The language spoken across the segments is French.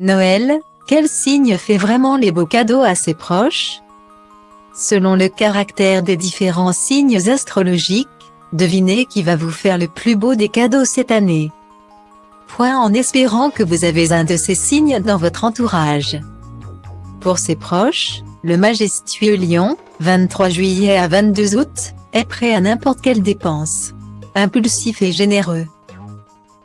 Noël, quel signe fait vraiment les beaux cadeaux à ses proches? Selon le caractère des différents signes astrologiques, devinez qui va vous faire le plus beau des cadeaux cette année. Point en espérant que vous avez un de ces signes dans votre entourage. Pour ses proches, le majestueux Lion, 23 juillet à 22 août, est prêt à n'importe quelle dépense. Impulsif et généreux.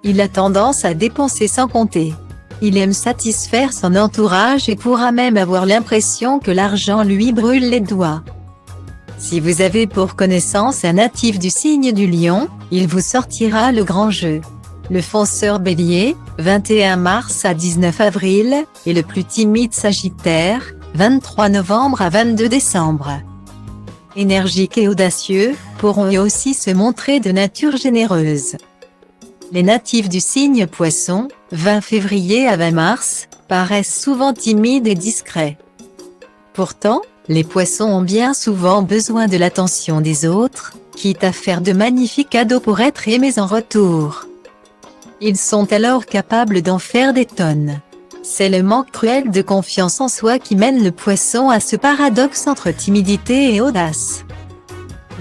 Il a tendance à dépenser sans compter. Il aime satisfaire son entourage et pourra même avoir l'impression que l'argent lui brûle les doigts. Si vous avez pour connaissance un natif du signe du Lion, il vous sortira le grand jeu. Le fonceur Bélier, 21 mars à 19 avril, et le plus timide Sagittaire, 23 novembre à 22 décembre. Énergiques et audacieux, pourront eux aussi se montrer de nature généreuse. Les natifs du signe Poisson, 20 février à 20 mars, paraissent souvent timides et discrets. Pourtant, les Poissons ont bien souvent besoin de l'attention des autres, quitte à faire de magnifiques cadeaux pour être aimés en retour. Ils sont alors capables d'en faire des tonnes. C'est le manque cruel de confiance en soi qui mène le Poisson à ce paradoxe entre timidité et audace.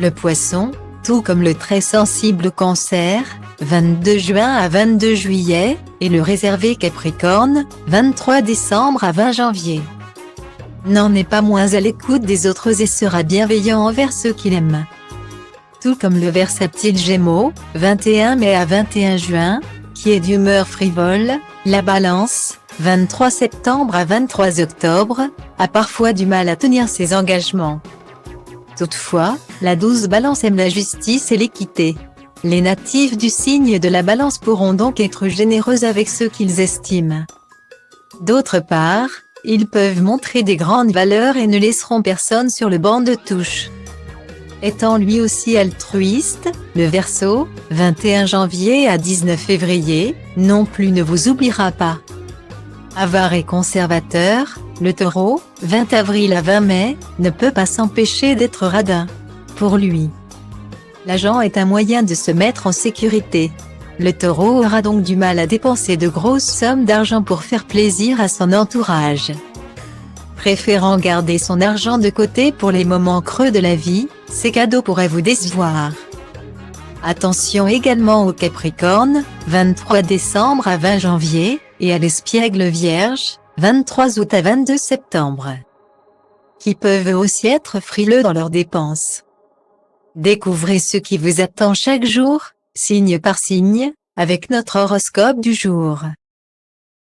Le Poisson, tout comme le très sensible Cancer, 22 juin à 22 juillet, et le réservé Capricorne, 23 décembre à 20 janvier. N'en est pas moins à l'écoute des autres et sera bienveillant envers ceux qu'il aime. Tout comme le versatile Gémeaux, 21 mai à 21 juin, qui est d'humeur frivole, la Balance, 23 septembre à 23 octobre, a parfois du mal à tenir ses engagements. Toutefois, la douce Balance aime la justice et l'équité. Les natifs du signe de la Balance pourront donc être généreux avec ceux qu'ils estiment. D'autre part, ils peuvent montrer des grandes valeurs et ne laisseront personne sur le banc de touche. Étant lui aussi altruiste, le Verseau, 21 janvier à 19 février, non plus ne vous oubliera pas. Avare et conservateur, le Taureau, 20 avril à 20 mai, ne peut pas s'empêcher d'être radin. Pour lui, l'argent est un moyen de se mettre en sécurité. Le Taureau aura donc du mal à dépenser de grosses sommes d'argent pour faire plaisir à son entourage. Préférant garder son argent de côté pour les moments creux de la vie, ces cadeaux pourraient vous décevoir. Attention également au Capricorne, 23 décembre à 20 janvier, et à l'Espiègle Vierge, 23 août à 22 septembre, qui peuvent aussi être frileux dans leurs dépenses. Découvrez ce qui vous attend chaque jour, signe par signe, avec notre horoscope du jour.